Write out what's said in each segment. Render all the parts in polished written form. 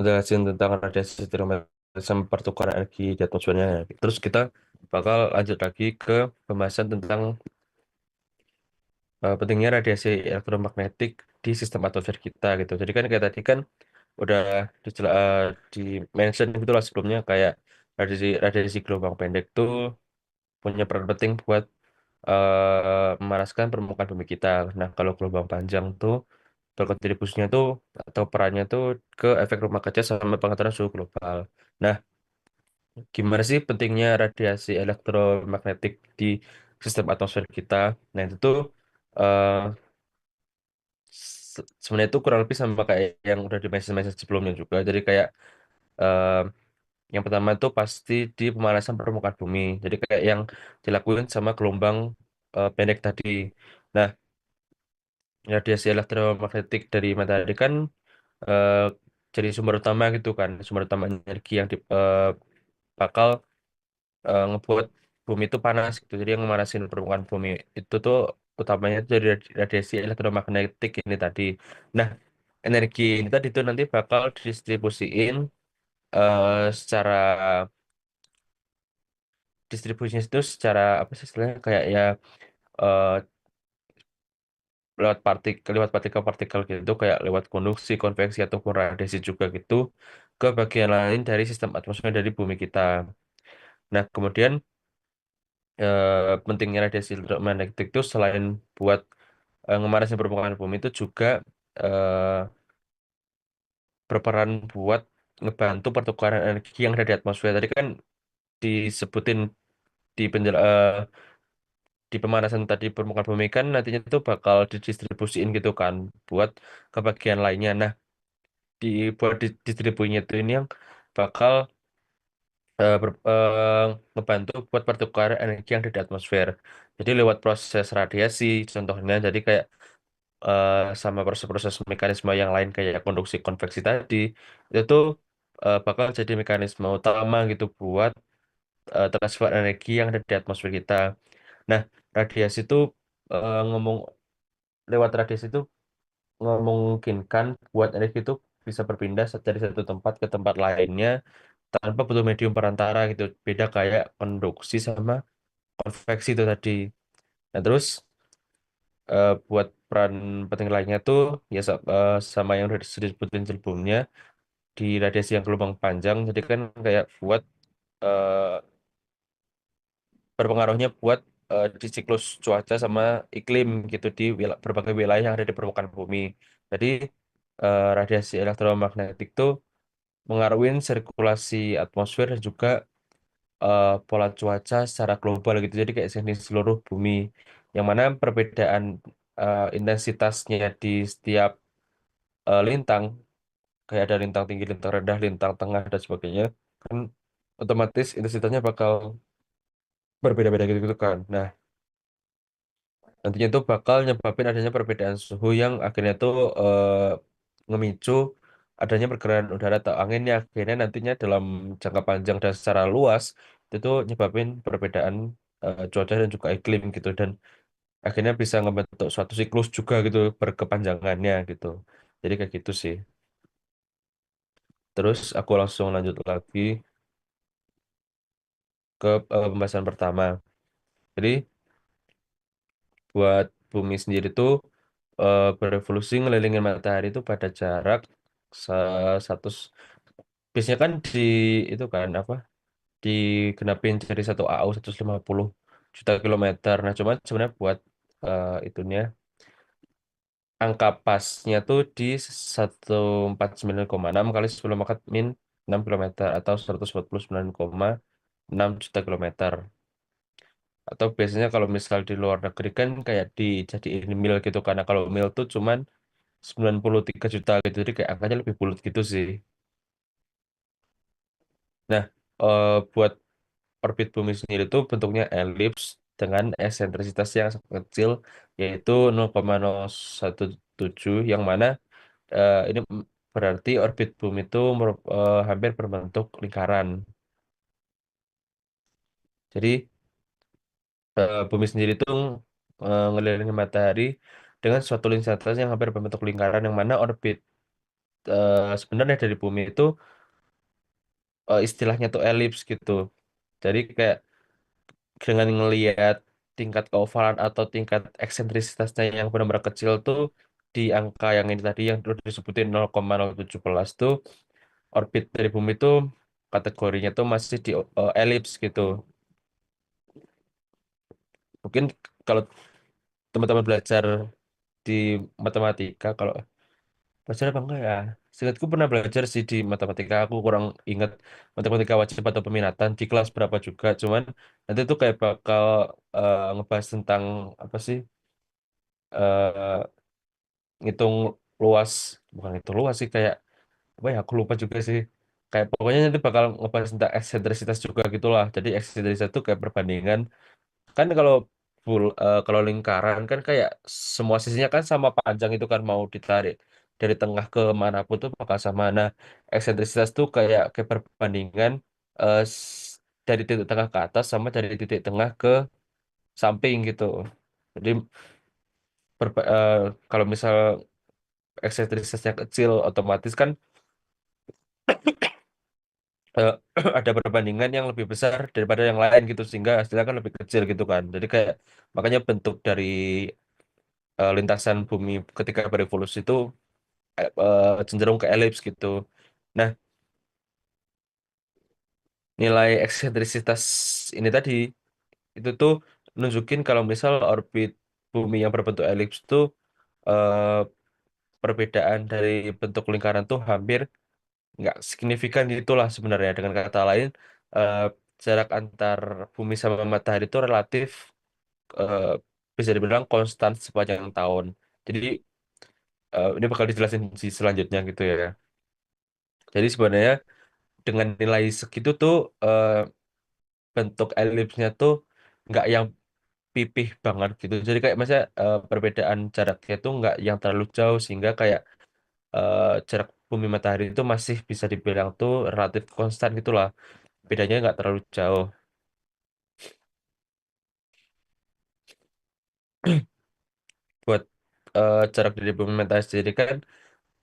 ngejelasin tentang radiasi termalisme pertukaran energi di atmosfernya. Terus kita bakal lanjut lagi ke pembahasan tentang pentingnya radiasi elektromagnetik di sistem atmosfer kita gitu. Jadi kan kayak tadi kan udah di mention gitu lah sebelumnya kayak radiasi radiasi gelombang pendek tuh punya peran penting buat memanaskan permukaan bumi kita. Nah, kalau gelombang panjang tuh berkontribusinya tuh atau perannya tuh ke efek rumah kaca sama pengaturan suhu global. Nah, gimana sih pentingnya radiasi elektromagnetik di sistem atmosfer kita? Nah, itu tuh eh, sebenarnya itu kurang lebih sama kayak yang udah di message sebelumnya juga. Jadi kayak eh, yang pertama itu pasti di pemanasan permukaan bumi. Jadi kayak yang dilakuin sama gelombang pendek tadi. Nah, radiasi elektromagnetik dari matahari kan eh, jadi sumber utama gitu kan, sumber utama energi yang bakal ngebuat bumi itu panas gitu. Jadi yang memanasin permukaan bumi itu tuh utamanya itu dari radiasi elektromagnetik ini tadi. Nah, energi ini tadi tuh nanti bakal didistribusiin secara distribusinya itu secara apa sih istilahnya kayak ya eh, lewat partikel-partikel gitu kayak lewat konduksi, konveksi ataupun radiasi juga gitu ke bagian lain dari sistem atmosfer dari bumi kita. Nah, kemudian pentingnya radiasi elektromagnetik itu selain buat ngemanasin permukaan bumi itu juga eh, berperan buat ngebantu pertukaran energi yang ada di atmosfer. Tadi kan disebutin di di pemanasan tadi permukaan bumi kan nantinya itu bakal didistribusiin gitu kan buat ke bagian lainnya. Nah, buat distribusinya itu ini yang bakal ngebantu buat pertukaran energi yang ada di atmosfer. Jadi lewat proses radiasi contohnya, jadi kayak sama proses-proses mekanisme yang lain kayak konduksi konveksi tadi, itu tuh bakal jadi mekanisme utama gitu buat transfer energi yang ada di atmosfer kita. Nah, radiasi itu ngomong lewat radiasi itu memungkinkan buat energi itu bisa berpindah dari satu tempat ke tempat lainnya tanpa butuh medium perantara gitu. Beda kayak konduksi sama konveksi itu tadi. Nah, terus buat peran penting lainnya tuh ya sama yang udah disebutin sebelumnya di radiasi yang gelombang panjang. Jadi kan kayak buat eh, berpengaruhnya buat di siklus cuaca sama iklim gitu di berbagai wilayah yang ada di permukaan bumi. Jadi radiasi elektromagnetik tuh mengaruhi sirkulasi atmosfer dan juga pola cuaca secara global gitu. Jadi kayak di seluruh bumi, yang mana perbedaan intensitasnya di setiap lintang, kayak ada lintang tinggi, lintang rendah, lintang tengah dan sebagainya, kan otomatis intensitasnya bakal berbeda-beda gitu, kan. Nah, nantinya itu bakal nyebabin adanya perbedaan suhu yang akhirnya tuh ngemicu adanya pergerakan udara atau angin yang akhirnya nantinya dalam jangka panjang dan secara luas itu tuh nyebabin perbedaan cuaca dan juga iklim gitu dan akhirnya bisa ngebentuk suatu siklus juga gitu berkepanjangannya gitu. Jadi kayak gitu sih. Terus aku langsung lanjut lagi ke pembahasan pertama. Jadi buat bumi sendiri tuh berevolusi ngelilingin matahari itu pada jarak satu biasanya kan di itu kan apa digenapin dari satu AU 150 juta kilometer. Nah, cuman sebenarnya buat itunya angka pasnya tuh di 149,6 kali 10 pangkat min 6 kilometer atau 149,6 juta kilometer. Atau biasanya kalau misal di luar negeri kan kayak dijadiin mil gitu karena kalau mil tuh cuman 93 juta gitu. Jadi kayak angkanya lebih bulat gitu sih. Nah, buat orbit bumi sendiri itu bentuknya elips dengan eksentrisitas yang sangat kecil yaitu 0,017 yang mana ini berarti orbit bumi itu hampir berbentuk lingkaran. Jadi bumi sendiri itu ngelilingi matahari dengan suatu lintasan yang hampir berbentuk lingkaran yang mana orbit sebenarnya dari bumi itu istilahnya tuh elips gitu. Jadi kayak dengan ngelihat tingkat keovalan atau tingkat eksentrisitasnya yang benar-benar kecil tuh di angka yang ini tadi yang udah disebutin 0,017 tuh orbit dari bumi tuh kategorinya tuh masih di elips gitu. Mungkin kalau teman-teman belajar di matematika, kalau belajar apa enggak ya? Seingatku pernah belajar sih di matematika, aku kurang ingat matematika wajib atau peminatan di kelas berapa juga. Cuman nanti tuh kayak bakal ngebahas tentang apa sih? eh ngitung luas, bukan itu luas sih kayak apa ya? Aku lupa juga sih. Kayak pokoknya nanti bakal ngebahas tentang eksentrisitas juga gitulah. Jadi eksentrisitas itu kayak perbandingan. Kan kalau kalau lingkaran kan kayak semua sisinya kan sama panjang itu kan mau ditarik dari tengah ke manapun tuh bakal sama. Nah, eksentrisitas tuh kayak perbandingan dari titik tengah ke atas sama dari titik tengah ke samping gitu. Jadi kalau misal eksentrisitasnya kecil otomatis kan eh, ada perbandingan yang lebih besar daripada yang lain gitu sehingga hasilnya kan lebih kecil gitu kan. Jadi kayak makanya bentuk dari lintasan bumi ketika berevolusi itu cenderung ke elips gitu. Nah, nilai eksentrisitas ini tadi itu tuh nunjukin kalau misal orbit bumi yang berbentuk elips tuh eh, perbedaan dari bentuk lingkaran tuh hampir nggak signifikan gitulah sebenarnya. Dengan kata lain, eh, jarak antar bumi sama matahari itu relatif eh, bisa dibilang konstan sepanjang tahun. Jadi ini bakal dijelasin di selanjutnya gitu ya. Jadi sebenarnya dengan nilai segitu tuh bentuk elipsnya tuh nggak yang pipih banget gitu. Jadi kayak masa perbedaan jaraknya tuh nggak yang terlalu jauh sehingga kayak eh, jarak bumi matahari itu masih bisa dibilang tuh relatif konstan gitulah. Bedanya nggak terlalu jauh. Buat jarak dari bumi matahari sendiri kan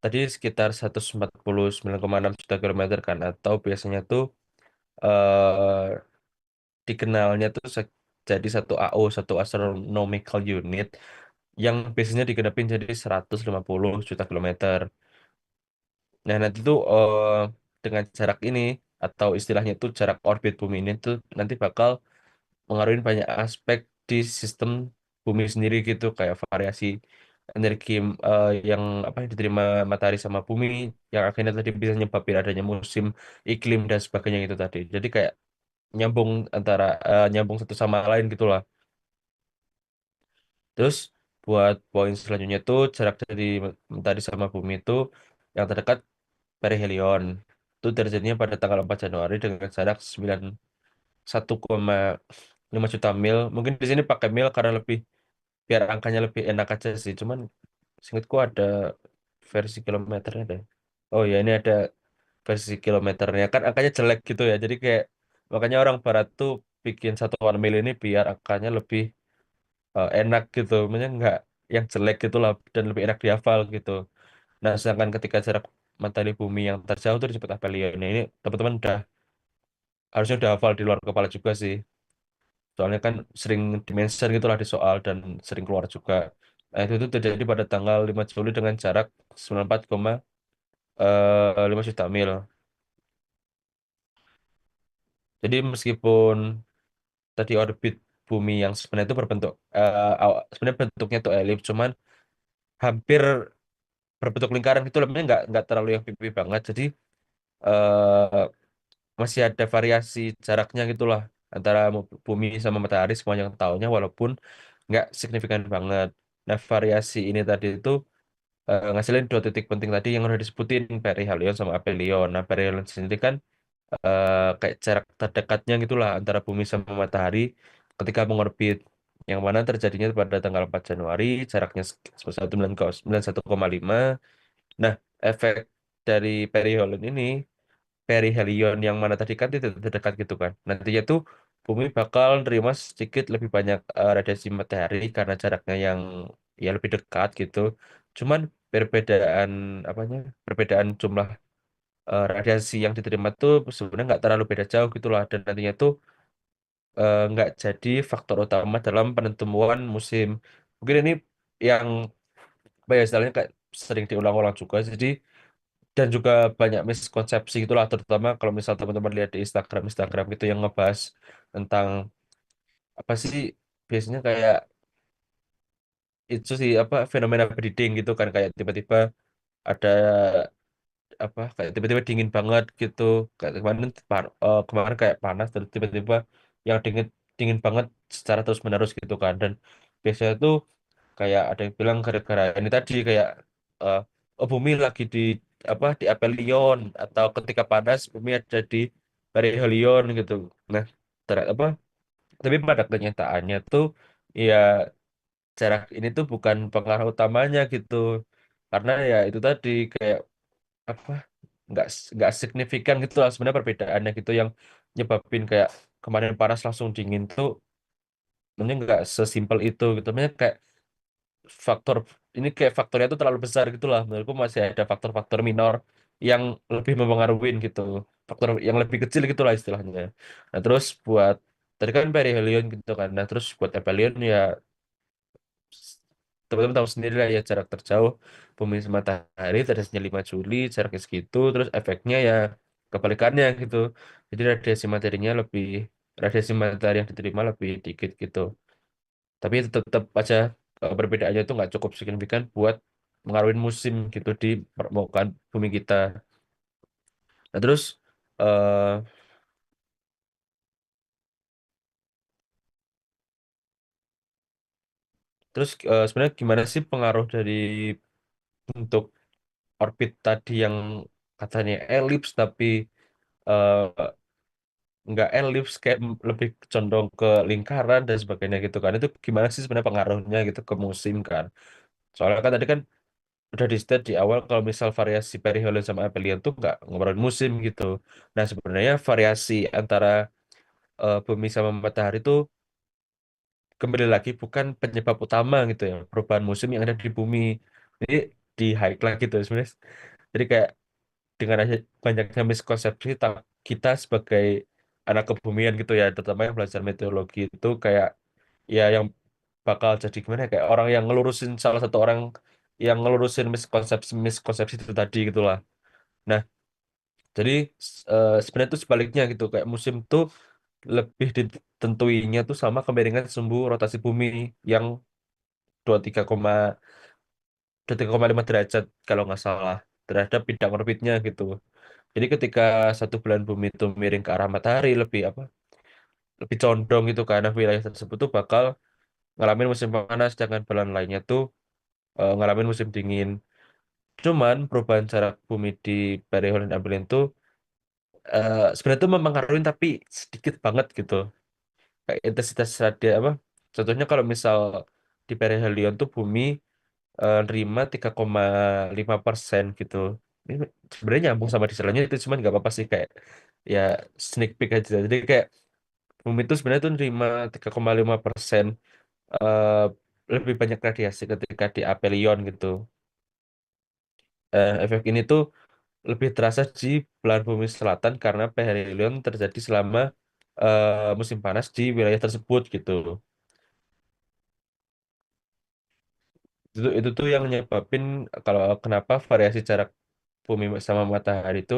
tadi sekitar 149,6 juta kilometer kan atau biasanya tuh eh dikenalnya tuh jadi satu AU, satu astronomical unit yang biasanya digenepin jadi 150 juta kilometer. Nah, nanti tuh dengan jarak ini atau istilahnya tuh jarak orbit bumi ini tuh nanti bakal mengaruhi banyak aspek di sistem bumi sendiri gitu kayak variasi energi yang apa yang diterima matahari sama bumi yang akhirnya tadi bisa nyebabin adanya musim, iklim dan sebagainya itu tadi. Jadi kayak nyambung antara nyambung satu sama lain gitulah. Terus buat poin selanjutnya tuh jarak dari matahari sama bumi itu yang terdekat perihelion. Itu terjadinya pada tanggal 4 Januari dengan jarak 91,5 juta mil. Mungkin di sini pakai mil karena lebih biar angkanya lebih enak aja sih. Cuman seingatku ada versi kilometernya deh. Oh ya ini ada versi kilometernya kan angkanya jelek gitu ya. Jadi kayak makanya orang barat tuh bikin satuan mil ini biar angkanya lebih enak gitu. Maksudnya nggak yang jelek gitu lah dan lebih enak dihafal gitu. Nah, sedangkan ketika jarak matahari bumi yang terjauh itu disebut aphelion. Nah, ini teman-teman harusnya udah hafal di luar kepala juga sih. Soalnya kan sering dimention gitu lah di soal dan sering keluar juga. Nah, itu tuh terjadi pada tanggal 5 Juli dengan jarak 94,5 juta mil. Jadi meskipun tadi orbit bumi yang sebenarnya itu berbentuk sebenarnya bentuknya tuh elip, cuman hampir berbentuk lingkaran gitu loh. Maksudnya nggak terlalu yang pipi banget. Jadi eh, masih ada variasi jaraknya gitulah antara bumi sama matahari sepanjang tahunnya walaupun nggak signifikan banget. Nah, variasi ini tadi itu ngasilin dua titik penting tadi yang udah disebutin perihelion sama aphelion. Nah, perihelion sendiri kan kayak jarak terdekatnya gitulah antara bumi sama matahari ketika mengorbit yang mana terjadinya pada tanggal 4 Januari jaraknya sebesar 91,5. Nah, efek dari perihelion ini perihelion yang mana tadi kan tidak terdekat gitu kan. Nantinya tuh bumi bakal nerima sedikit lebih banyak radiasi matahari karena jaraknya yang ya lebih dekat gitu. Cuman perbedaan apanya perbedaan jumlah radiasi yang diterima tuh sebenarnya nggak terlalu beda jauh gitu lah, dan nantinya tuh nggak jadi faktor utama dalam penentuan musim. Mungkin ini yang apa ya istilahnya kayak sering diulang-ulang juga, jadi dan juga banyak miskonsepsi itulah, terutama kalau misal teman-teman lihat di Instagram Instagram gitu yang ngebahas tentang apa sih, biasanya kayak itu sih apa fenomena breeding gitu kan, kayak tiba-tiba ada apa kayak tiba-tiba dingin banget gitu, kayak kemarin kemarin kayak panas terus tiba-tiba yang dingin dingin banget secara terus menerus gitu kan. Dan biasanya tuh kayak ada yang bilang gara-gara ini tadi kayak eh, oh bumi lagi di apa di apelion, atau ketika panas bumi ada di perihelion gitu. Nah apa tapi pada kenyataannya tuh ya jarak ini tuh bukan pengaruh utamanya gitu, karena ya itu tadi kayak apa nggak signifikan gitu lah sebenarnya perbedaannya gitu yang nyebabin kayak kemarin panas langsung dingin tuh sebenarnya nggak sesimpel itu gitu. Sebenarnya kayak faktor ini kayak faktornya tuh terlalu besar gitu lah menurutku, masih ada faktor-faktor minor yang lebih mempengaruhi gitu, faktor yang lebih kecil gitu lah istilahnya. Nah terus buat tadi kan perihelion gitu kan, nah terus buat aphelion ya teman-teman tahu sendiri lah ya, jarak terjauh bumi sama matahari radiasinya 5 Juli, jaraknya segitu, terus efeknya ya kebalikannya gitu. Jadi radiasi matahari yang diterima lebih dikit gitu. Tapi tetap aja perbedaannya itu nggak cukup signifikan buat mengaruhi musim gitu di permukaan bumi kita. Nah eh sebenarnya gimana sih pengaruh dari bentuk orbit tadi yang katanya elips tapi eh, nggak elips, kayak lebih condong ke lingkaran dan sebagainya gitu kan, itu gimana sih sebenarnya pengaruhnya gitu ke musim kan? Soalnya kan tadi kan udah di state di awal kalau misal variasi perihelion sama aphelion tuh nggak ngobrolin musim gitu. Nah sebenarnya variasi antara bumi sama matahari itu kembali lagi bukan penyebab utama gitu ya perubahan musim yang ada di bumi. Jadi di highlight gitu sebenarnya. Jadi kayak dengan banyaknya miskonsepsi kita sebagai anak kebumian gitu ya, terutama yang belajar meteorologi itu kayak ya yang bakal jadi gimana ya, kayak orang yang ngelurusin salah satu orang yang ngelurusin miskonsepsi miskonsepsi itu tadi gitulah. Nah jadi sebenarnya itu sebaliknya gitu, kayak musim tuh lebih ditentuinya tuh sama kemiringan sumbu rotasi bumi yang 23, 23,5 derajat kalau nggak salah terhadap bidang orbitnya gitu. Jadi ketika satu bulan bumi itu miring ke arah matahari lebih apa lebih condong gitu, karena wilayah tersebut tuh bakal ngalamin musim panas, sedangkan bulan lainnya tuh ngalamin musim dingin. Cuman perubahan jarak bumi di perihal dan ampel itu sebenarnya tuh mempengaruhi tapi sedikit banget gitu. Kayak intensitas radio apa? Contohnya kalau misal di perihelion tuh bumi nerima 3,5% gitu. Ini sebenarnya nyambung sama di sebelahnya itu, cuman nggak apa-apa sih, kayak ya sneak peek aja. Jadi kayak bumi itu sebenarnya tuh nerima 3,5% eh lebih banyak radiasi ketika di aphelion gitu. Efek ini tuh lebih terasa di belahan bumi selatan karena perihelion terjadi selama musim panas di wilayah tersebut gitu. Itu tuh yang nyebabin kalau kenapa variasi jarak bumi sama matahari itu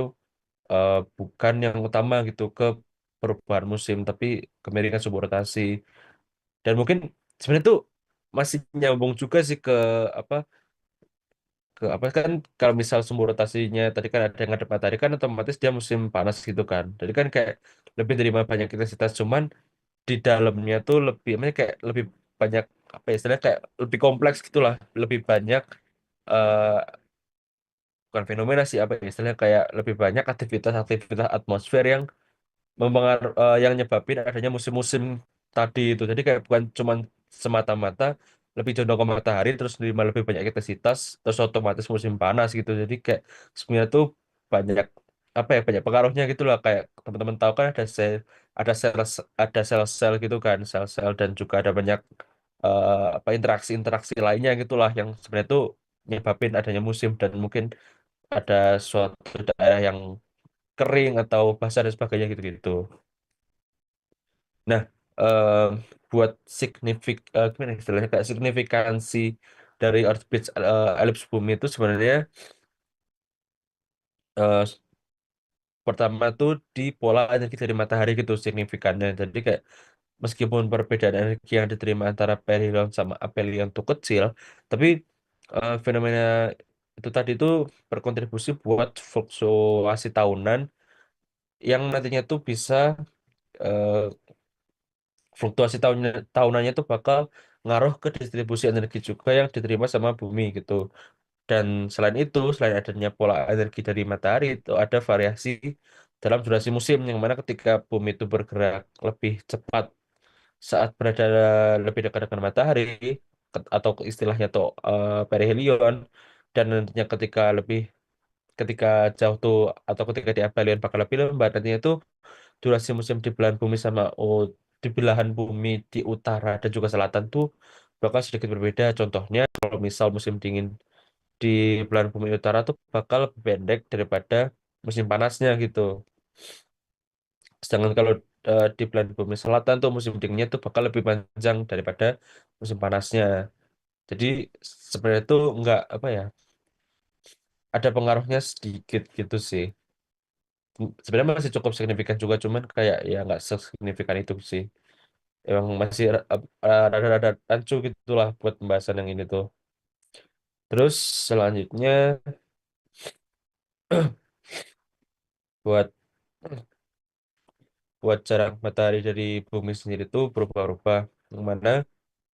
bukan yang utama gitu ke perubahan musim, tapi kemiringan sumbu rotasi. Dan mungkin sebenarnya tuh masih nyambung juga sih apa ke apa kan, kalau misal sumber rotasinya tadi kan ada yang ngadep matahari kan otomatis dia musim panas gitu kan. Jadi kan kayak lebih terima banyak intensitas, cuman di dalamnya tuh lebih apa ya, kayak lebih banyak apa ya istilahnya, kayak lebih kompleks gitulah, lebih banyak eh bukan fenomena sih apa ya istilahnya, kayak lebih banyak aktivitas-aktivitas atmosfer yang yang nyebabin adanya musim-musim tadi itu. Jadi kayak bukan cuman semata-mata lebih condong ke matahari terus nerima lebih banyak intensitas terus otomatis musim panas gitu. Jadi kayak sebenarnya tuh banyak apa ya banyak pengaruhnya gitu lah, kayak teman-teman tahu kan ada sel ada sel-sel gitu kan, sel-sel, dan juga ada banyak apa interaksi-interaksi lainnya gitulah yang sebenarnya tuh nyebabin adanya musim dan mungkin ada suatu daerah yang kering atau basah dan sebagainya gitu-gitu. Nah, eh, buat gimana istilahnya kayak signifikansi dari orbit elips bumi itu sebenarnya eh, pertama tuh di pola energi dari matahari gitu signifikannya. Jadi kayak meskipun perbedaan energi yang diterima antara perihelion sama aphelion itu kecil, tapi fenomena itu tadi itu berkontribusi buat fluktuasi tahunan yang nantinya tuh bisa eh, fluktuasi tahunannya tuh bakal ngaruh ke distribusi energi juga yang diterima sama bumi gitu. Dan selain itu, selain adanya pola energi dari matahari, itu ada variasi dalam durasi musim yang mana ketika bumi itu bergerak lebih cepat saat berada lebih dekat dengan matahari atau istilahnya tuh perihelion, dan nantinya ketika jauh tuh atau ketika di aphelion bakal lebih lambat nantinya itu durasi musim di belahan bumi sama di belahan bumi di utara dan juga selatan tuh bakal sedikit berbeda. Contohnya kalau misal musim dingin di belahan bumi utara tuh bakal lebih pendek daripada musim panasnya gitu. Sedangkan kalau di belahan bumi selatan tuh musim dinginnya tuh bakal lebih panjang daripada musim panasnya. Jadi sebenarnya tuh nggak apa ya, ada pengaruhnya sedikit gitu sih. Sebenarnya masih cukup signifikan juga, cuman kayak ya nggak sesignifikan itu sih. Emang masih rada-rada rancu gitulah buat pembahasan yang ini tuh. Terus selanjutnya buat buat jarak matahari dari bumi sendiri tuh berubah-ubah. Yang mana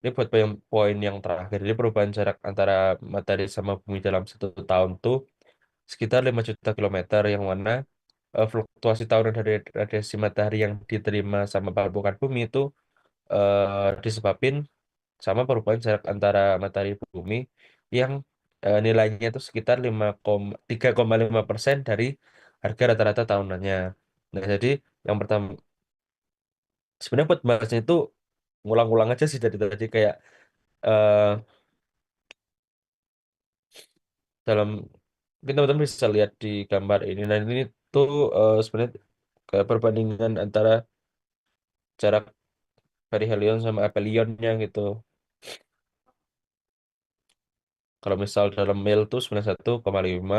ini buat poin yang terakhir. Jadi perubahan jarak antara matahari sama bumi dalam 1 tahun tuh sekitar 5 juta kilometer, yang mana fluktuasi tahunan dari radiasi matahari yang diterima sama permukaan bumi itu disebabin sama perubahan jarak antara matahari bumi yang nilainya itu sekitar 3,5% dari harga rata-rata tahunannya. Nah, jadi yang pertama sebenarnya buat bahasnya itu ngulang-ngulang aja sih dari tadi kayak eh, dalam mungkin teman-teman bisa lihat di gambar ini. Nah, ini tuh sebenarnya kayak perbandingan antara jarak perihelion sama aphelionnya gitu. Kalau misal dalam mil tuh 91,5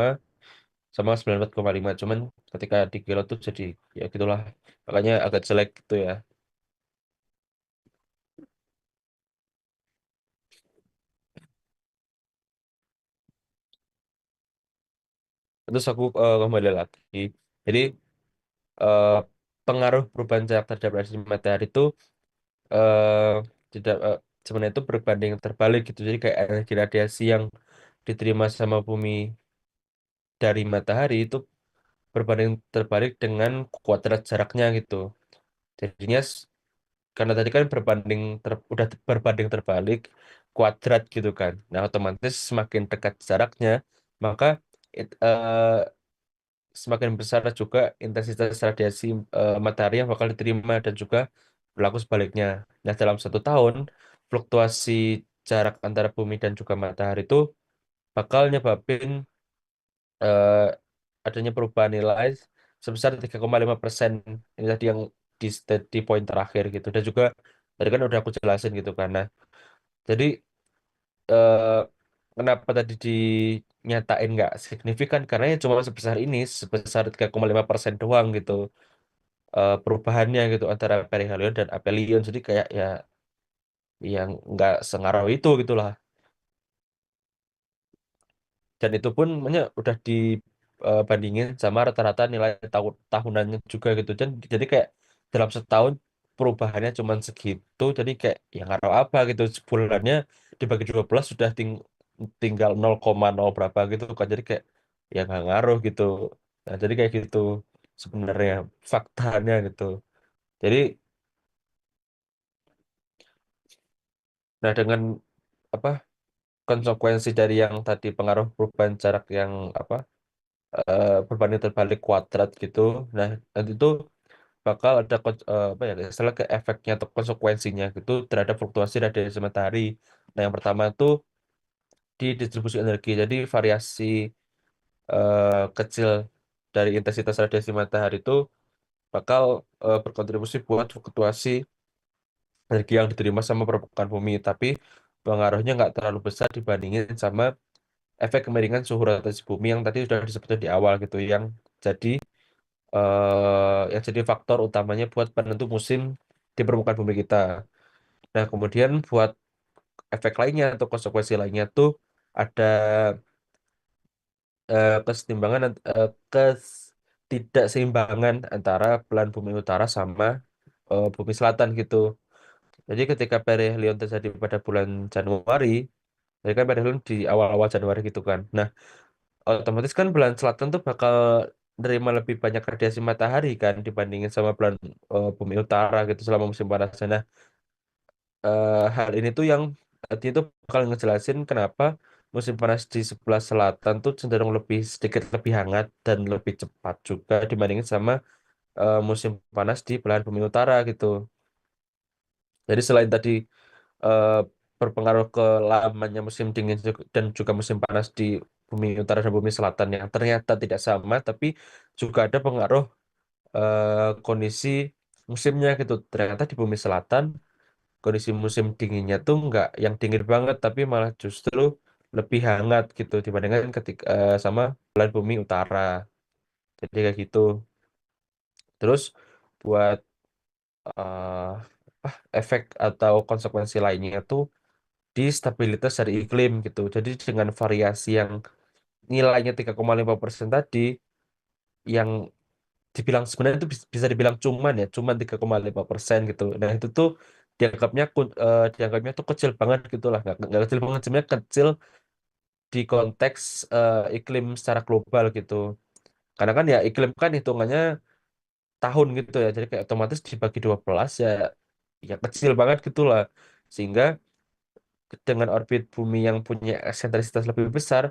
sama 94,5, cuman ketika di kilo tuh jadi ya gitulah, makanya agak jelek gitu ya. Terus aku kembali lagi, jadi eh, pengaruh perubahan jarak terhadap radiasi matahari itu eh, tidak sebenarnya itu berbanding terbalik gitu. Jadi kayak energi radiasi yang diterima sama bumi dari matahari itu berbanding terbalik dengan kuadrat jaraknya gitu. Jadinya karena tadi kan udah berbanding terbalik kuadrat gitu kan. Nah, otomatis semakin dekat jaraknya, maka it- eh, semakin besar juga intensitas radiasi matahari yang bakal diterima dan juga berlaku sebaliknya. Nah, dalam 1 tahun, fluktuasi jarak antara bumi dan juga matahari itu bakal nyebabin eh, adanya perubahan nilai sebesar 3,5%. Ini tadi yang di poin terakhir gitu. Dan juga tadi kan udah aku jelasin gitu karena jadi eh, kenapa tadi dinyatain nggak signifikan karena ya cuma sebesar ini, sebesar 3,5% doang gitu perubahannya gitu antara perihelion dan aphelion. Jadi kayak ya yang nggak sengaruh itu gitulah. Dan itu pun makanya udah dibandingin sama rata-rata nilai tahunannya juga gitu. Dan jadi kayak dalam setahun perubahannya cuma segitu, jadi kayak ya ngaruh apa gitu, sebulannya dibagi 12 sudah tinggal 0,0 berapa gitu kan, jadi kayak ya nggak ngaruh gitu. Nah, jadi kayak gitu sebenarnya faktanya gitu. Jadi nah, dengan apa konsekuensi dari yang tadi pengaruh perubahan jarak yang apa berbanding terbalik kuadrat gitu. Nah, nanti itu bakal ada apa ya istilah ke efeknya atau konsekuensinya gitu terhadap fluktuasi radiasi matahari. Nah, yang pertama itu di distribusi energi. Jadi variasi kecil dari intensitas radiasi matahari itu bakal berkontribusi buat fluktuasi energi yang diterima sama permukaan bumi. Tapi pengaruhnya nggak terlalu besar dibandingin sama efek kemiringan suhu rotasi bumi yang tadi sudah disebutkan di awal gitu, yang jadi faktor utamanya buat penentu musim di permukaan bumi kita. Nah, kemudian buat efek lainnya atau konsekuensi lainnya tuh ada kesetimbangan, ketidakseimbangan antara belahan bumi utara sama bumi selatan gitu. Jadi ketika perihelion terjadi pada bulan Januari, jadi kan perihelion di awal-awal Januari gitu kan. Nah, otomatis kan belahan selatan tuh bakal nerima lebih banyak radiasi matahari kan dibandingin sama belahan bumi utara gitu selama musim panas. Nah, hal ini tuh yang dia tuh bakal ngejelasin kenapa musim panas di sebelah selatan tuh cenderung lebih sedikit lebih hangat dan lebih cepat juga dibandingin sama musim panas di belahan bumi utara gitu. Jadi selain tadi eh, berpengaruh ke lamanya musim dingin dan juga musim panas di bumi utara dan bumi selatan yang ternyata tidak sama, tapi juga ada pengaruh kondisi musimnya gitu. Ternyata di bumi selatan kondisi musim dinginnya tuh nggak yang dingin banget, tapi malah justru lebih hangat gitu dibandingkan ketika sama belahan bumi utara. Jadi kayak gitu. Terus buat eh, efek atau konsekuensi lainnya tuh di stabilitas dari iklim gitu. Jadi dengan variasi yang nilainya 3,5% tadi, yang dibilang sebenarnya itu bisa dibilang cuman 3,5% gitu. Nah itu tuh dianggapnya tuh kecil banget gitu lah, nggak kecil banget, sebenarnya kecil di konteks iklim secara global gitu. Karena kan ya iklim kan hitungannya tahun gitu ya, jadi kayak otomatis dibagi 12 ya, ya kecil banget gitu lah. Sehingga dengan orbit bumi yang punya eksentrisitas lebih besar,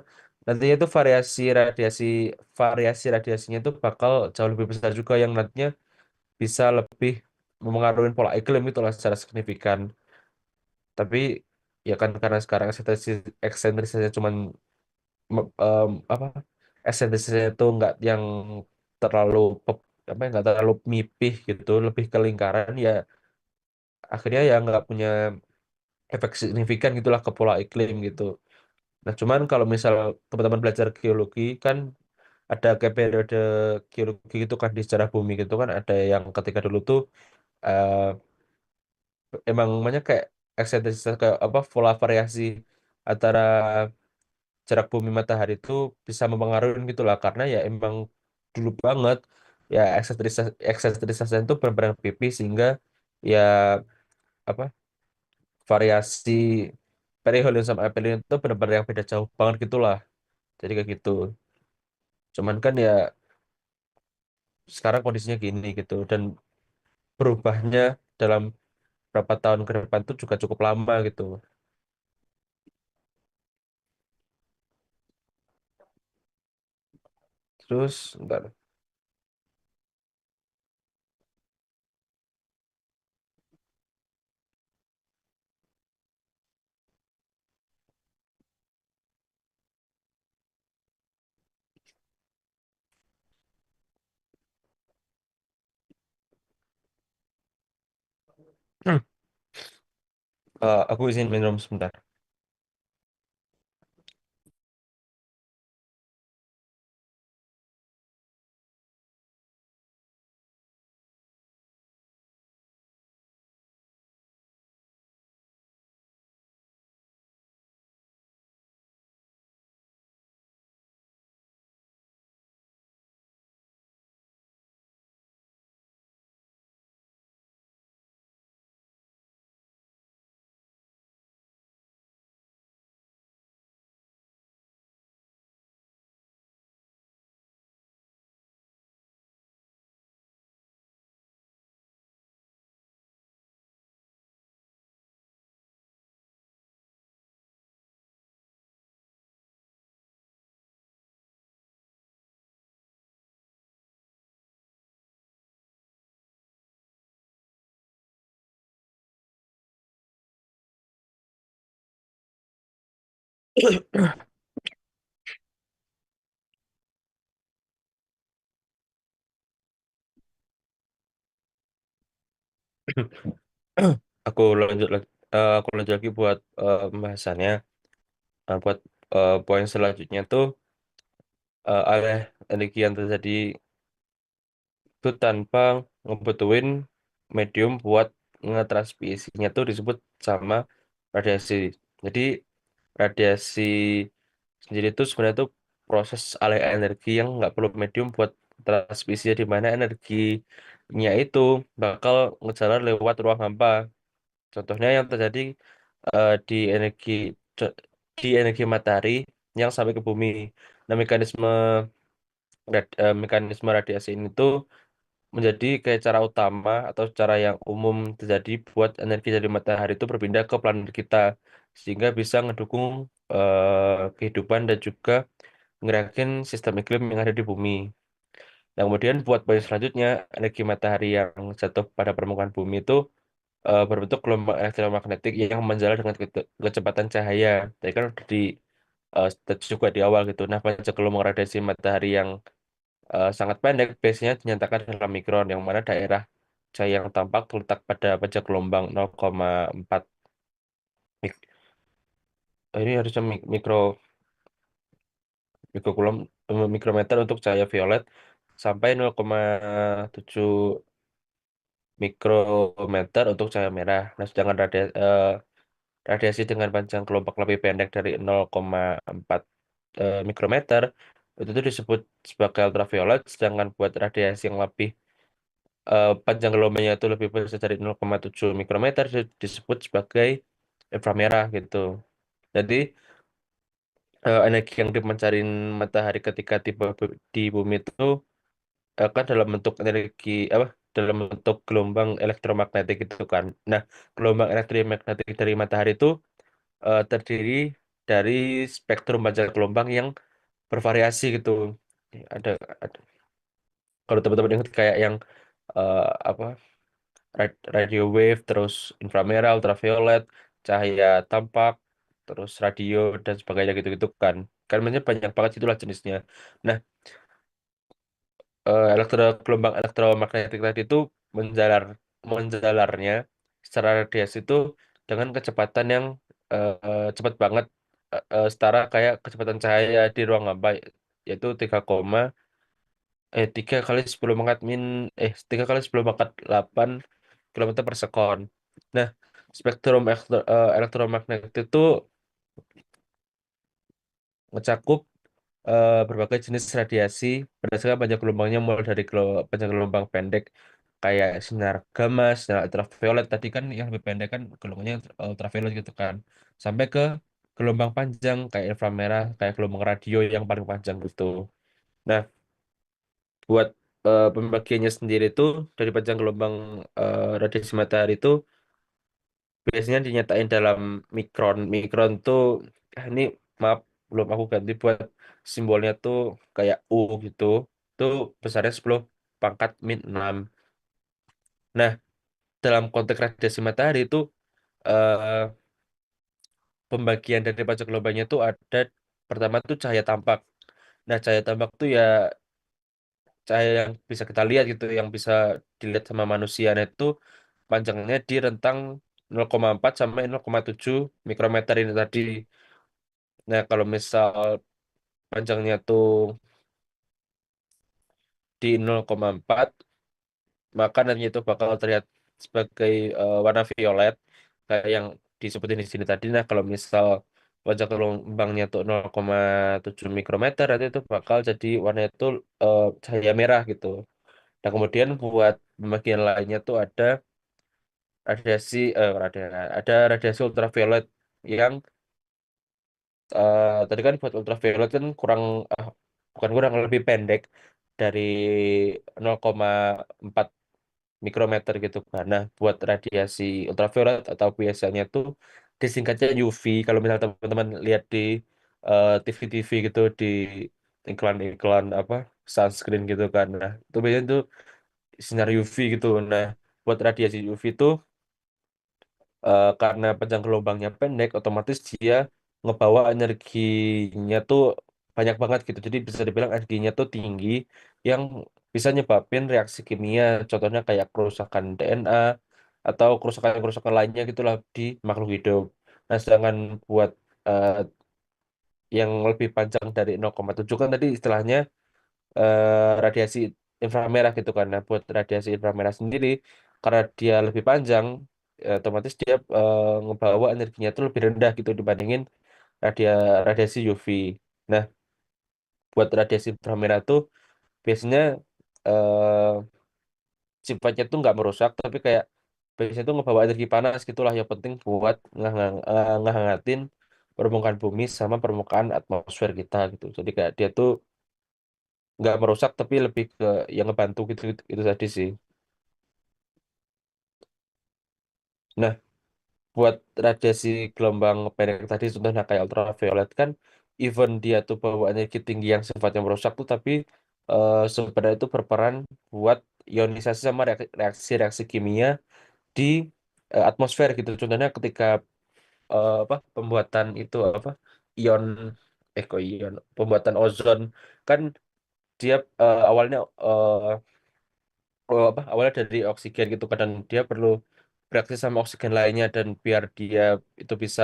nantinya itu variasi radiasinya itu bakal jauh lebih besar juga yang nantinya bisa lebih memengaruhi pola iklim itu lah secara signifikan. Tapi ya kan karena sekarang eksentrisitasnya cuman apa, eksentrisitasnya itu nggak yang terlalu apa ya, nggak terlalu mipih gitu, lebih ke lingkaran ya, akhirnya ya nggak punya efek signifikan gitulah ke pola iklim gitu. Nah, cuman kalau misal teman-teman belajar geologi kan ada kayak periode geologi gitu kan di sejarah bumi gitu kan, ada yang ketika dulu tuh eh, emang banyak kayak eksentrisitas kayak apa pola variasi antara jarak bumi matahari itu bisa mempengaruhi gitu lah, karena ya emang dulu banget ya eksentrisitasnya itu benar-benar pipih, sehingga ya apa, variasi perihelion sama aphelion itu benar-benar yang beda jauh banget gitulah, jadi kayak gitu. Cuman kan ya sekarang kondisinya gini gitu, dan berubahnya dalam berapa tahun ke depan tuh juga cukup lama gitu. Terus entar. Aku izin minum sebentar. Aku lanjut lagi buat pembahasannya. Buat poin selanjutnya tuh oleh energi yang terjadi itu tanpa ngebutuhin medium buat ngetransmisinya tuh disebut sama radiasi. Jadi radiasi sendiri itu sebenarnya tuh proses alih energi yang nggak perlu medium buat transmisi, di mana energinya itu bakal ngejalan lewat ruang hampa. Contohnya yang terjadi di co- energi matahari yang sampai ke bumi. Nah, mekanisme radiasi ini tuh menjadi kayak cara utama atau cara yang umum terjadi buat energi dari matahari itu berpindah ke planet kita, sehingga bisa ngedukung kehidupan dan juga ngerakin sistem iklim yang ada di bumi. Nah, kemudian buat poin selanjutnya, energi matahari yang jatuh pada permukaan bumi itu berbentuk gelombang elektromagnetik yang menjalar dengan kecepatan cahaya. Jadi kan udah touch juga di awal gitu. Nah, panjang gelombang radiasi matahari yang sangat pendek biasanya dinyatakan dalam mikron, yang mana daerah cahaya yang tampak terletak pada panjang gelombang 0,4 ini harusnya mikrometer untuk cahaya violet sampai 0,7 mikrometer untuk cahaya merah. Nah, sedangkan radiasi dengan panjang gelombang lebih pendek dari 0,4 mikrometer itu tuh disebut sebagai ultraviolet, sedangkan buat radiasi yang lebih panjang gelombangnya itu lebih besar dari 0,7 mikrometer disebut sebagai inframerah gitu. Jadi energi yang dipancarin matahari ketika tiba di bumi itu kan dalam bentuk energi apa? Dalam bentuk gelombang elektromagnetik gitu kan. Nah, gelombang elektromagnetik dari matahari itu terdiri dari spektrum panjang gelombang yang bervariasi gitu. Ada, ada kalau teman-teman ingat kayak yang eh, apa radio wave, terus inframerah, ultraviolet, cahaya tampak, terus radio dan sebagainya gitu-gitu kan. Kan banyak banyak banget itulah jenisnya. Nah, gelombang elektromagnetik tadi itu menjalar menjalarnya secara radiasi itu dengan kecepatan yang cepat banget, setara kayak kecepatan cahaya di ruang hampa, yaitu 3 kali 10 pangkat 8 kilometer per sekon. Nah, spektrum elektromagnetik itu mencakup berbagai jenis radiasi berdasarkan panjang gelombangnya, mulai dari panjang gelombang pendek kayak sinar gamma, sinar ultraviolet tadi kan yang lebih pendek kan gelombangnya ultraviolet gitu kan, sampai ke gelombang panjang kayak inframerah, kayak gelombang radio yang paling panjang gitu. Nah, buat pembagiannya sendiri itu dari panjang gelombang radiasi matahari itu biasanya dinyatain dalam mikron. Mikron tuh ini maaf belum aku ganti buat simbolnya tuh kayak U gitu. Itu besarnya 10 pangkat min 6. Nah, dalam konteks radiasi matahari itu eh, pembagian dari panjang gelombangnya tuh ada, pertama tuh cahaya tampak. Nah, cahaya tampak tuh ya cahaya yang bisa kita lihat gitu, yang bisa dilihat sama manusia. Nah, itu panjangnya di rentang 0,4 sampai 0,7 mikrometer ini tadi. Nah, kalau misal panjangnya tuh di 0,4, maka nantinya itu bakal terlihat sebagai warna violet kayak yang disebutin di sini tadi. Nah, kalau misal panjang gelombangnya tuh 0,7 mikrometer, nanti itu bakal jadi warnanya itu cahaya merah gitu. Nah, kemudian buat bagian lainnya tuh ada radiasi ultraviolet yang tadi kan buat ultraviolet kan bukan kurang, lebih pendek dari 0,4 mikrometer gitu kan. Nah, buat radiasi ultraviolet atau biasanya tuh disingkatnya UV. Kalau misalnya teman-teman lihat di TV-TV gitu, di iklan-iklan apa sunscreen gitu kan. Nah, itu biasanya tuh sinar UV gitu. Nah, buat radiasi UV itu karena panjang gelombangnya pendek, otomatis dia ngebawa energinya tuh banyak banget gitu. Jadi bisa dibilang energinya tuh tinggi yang bisa nyebabin reaksi kimia, contohnya kayak kerusakan DNA atau kerusakan-kerusakan lainnya gitulah di makhluk hidup. Nah, sedangkan buat eh, yang lebih panjang dari 0,7 kan tadi istilahnya radiasi inframerah gitu kan. Nah, buat radiasi inframerah sendiri karena dia lebih panjang, otomatis dia ngebawa energinya tuh lebih rendah gitu dibandingin radia radiasi UV. Nah, buat radiasi inframerah tuh biasanya eh, sifatnya tuh nggak merusak, tapi kayak biasanya tuh ngebawa energi panas gitulah yang penting buat ngehangatin permukaan bumi sama permukaan atmosfer kita gitu. Jadi kayak dia tuh nggak merusak tapi lebih ke yang ngebantu gitu, gitu, itu tadi sih. Nah, buat radiasi gelombang pendek tadi contohnya kayak ultraviolet kan even dia tuh bawa energi tinggi yang sifatnya merusak tuh tapi sebenarnya itu berperan buat ionisasi sama reaksi-reaksi kimia di atmosfer gitu. Contohnya ketika apa pembuatan itu apa ion kok ion pembuatan ozon kan dia awalnya awalnya dari oksigen gitu kadang dia perlu bereaksi sama oksigen lainnya dan biar dia itu bisa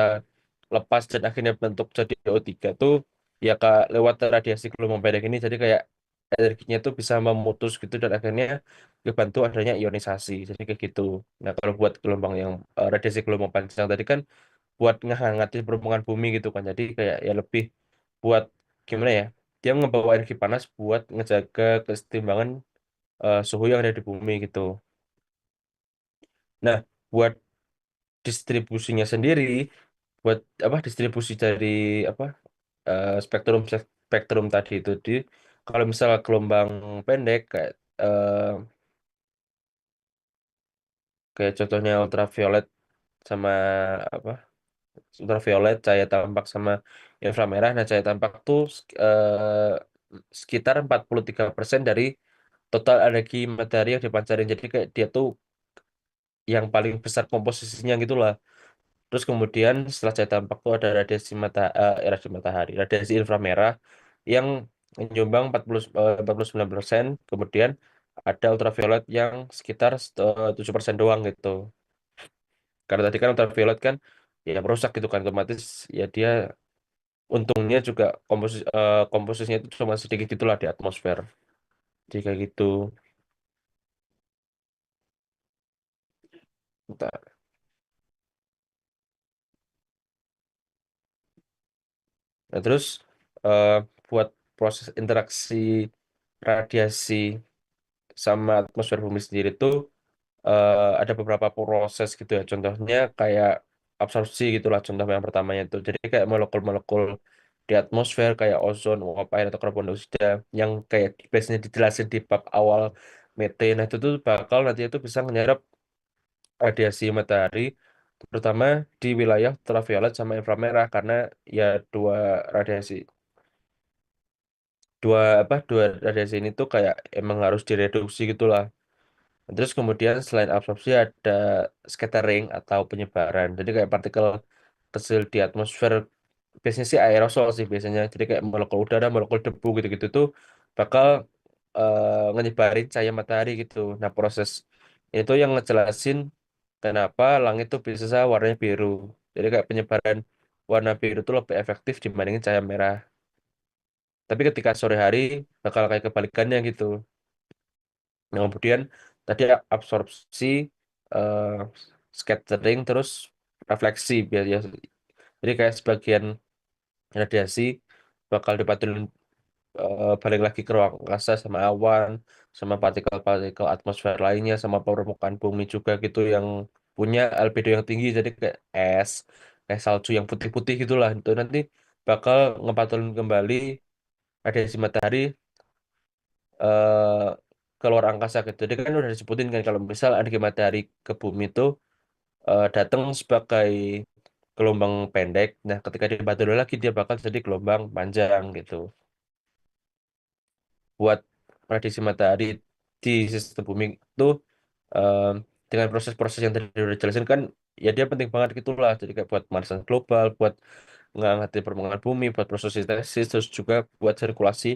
lepas dan akhirnya bentuk jadi O3 tuh ya kak lewat radiasi gelombang pendek ini jadi kayak energinya tuh bisa memutus gitu dan akhirnya dibantu adanya ionisasi jadi kayak gitu. Nah kalau buat gelombang yang radiasi gelombang panjang tadi kan buat ngehangatin permukaan bumi gitu kan jadi kayak ya lebih buat gimana ya dia ngebawa energi panas buat ngejaga kesetimbangan suhu yang ada di bumi gitu. Nah, buat distribusinya sendiri, buat apa distribusi dari apa spektrum spektrum tadi itu di kalau misal gelombang pendek kayak eh, kayak contohnya ultraviolet sama apa ultraviolet cahaya tampak sama inframerah. Nah, cahaya tampak tuh sekitar 43% dari total energi matahari yang dipancarin. Jadi kayak dia tuh yang paling besar komposisinya gitu lah. Terus kemudian setelah cahaya tampak itu ada radiasi matahari, radiasi inframerah yang menyumbang 49%. Kemudian ada ultraviolet yang sekitar 7% doang gitu. Karena tadi kan ultraviolet kan ya merusak gitu kan otomatis ya dia untungnya juga komposisinya itu cuma sedikit itulah di atmosfer. Jadi kayak gitu. Bentar. Nah, terus eh, buat proses interaksi radiasi sama atmosfer bumi sendiri tuh ada beberapa proses gitu ya. Contohnya kayak absorpsi gitulah contoh yang pertamanya itu. Jadi kayak molekul-molekul di atmosfer kayak ozon, uap air atau karbon dioksida yang kayak biasanya dijelasin di bab awal methane. Nah, itu tuh bakal nanti itu bisa menyerap radiasi matahari terutama di wilayah ultraviolet sama inframerah karena ya radiasi dua radiasi ini tuh kayak emang harus direduksi gitulah. Terus kemudian selain absorpsi ada scattering atau penyebaran. Jadi kayak partikel kecil di atmosfer biasanya sih aerosol sih biasanya. Jadi kayak molekul udara, molekul debu gitu-gitu tuh bakal nyebarin cahaya matahari gitu. Nah, proses itu yang ngejelasin kenapa langit tuh bisa warnanya biru. Jadi kayak penyebaran warna biru tuh lebih efektif dibandingin cahaya merah. Tapi ketika sore hari bakal kayak kebalikannya gitu. Nah, kemudian tadi absorpsi, eh, scattering, terus refleksi biar ya. Jadi kayak sebagian radiasi bakal dipantulin balik lagi ke ruang angkasa sama awan, sama partikel-partikel atmosfer lainnya, sama permukaan bumi juga gitu yang punya albedo yang tinggi. Jadi kayak es, kayak salju yang putih-putih gitulah. Itu nanti bakal ngepantulin kembali radiasi matahari eh keluar angkasa gitu. Jadi kan udah disebutin kan kalau misal energi matahari ke bumi itu datang sebagai gelombang pendek. Nah, ketika dibantu lagi dia bakal jadi gelombang panjang gitu. Buat radiasi matahari di sistem bumi itu eh, dengan proses-proses yang tadi udah jelasin kan ya dia penting banget gitulah. Jadi kayak buat pemanasan global, buat ngerti permukaan bumi, buat fotosintesis, terus juga buat sirkulasi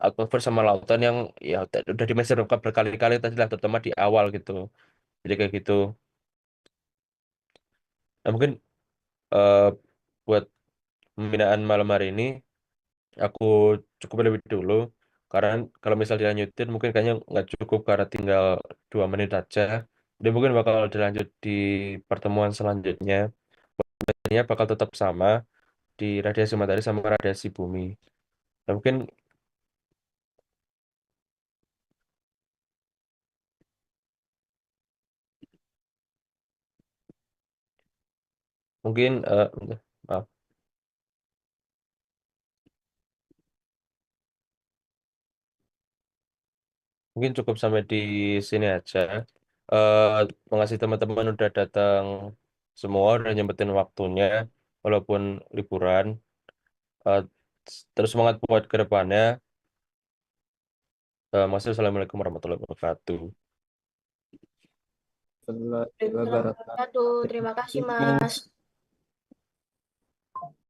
atmosfer sama lautan yang ya udah dimention berkali-kali tadi lah, terutama di awal gitu. Jadi kayak gitu. Nah, mungkin eh, buat pembinaan malam hari ini aku cukup lebih dulu, karena kalau misal dilanjutin mungkin kayaknya nggak cukup karena tinggal 2 menit aja. Jadi mungkin bakal dilanjut di pertemuan selanjutnya. Ini bakal tetap sama di radiasi matahari sama radiasi bumi. Nah, mungkin maaf, mungkin cukup sampai di sini aja. Eh Makasih teman-teman udah datang semua, udah nyempetin waktunya walaupun liburan. Eh, Terus semangat buat ke depannya. Masih Assalamualaikum warahmatullahi wabarakatuh. Waalaikumsalam warahmatullahi wabarakatuh. Terima kasih, Thank you. Mas.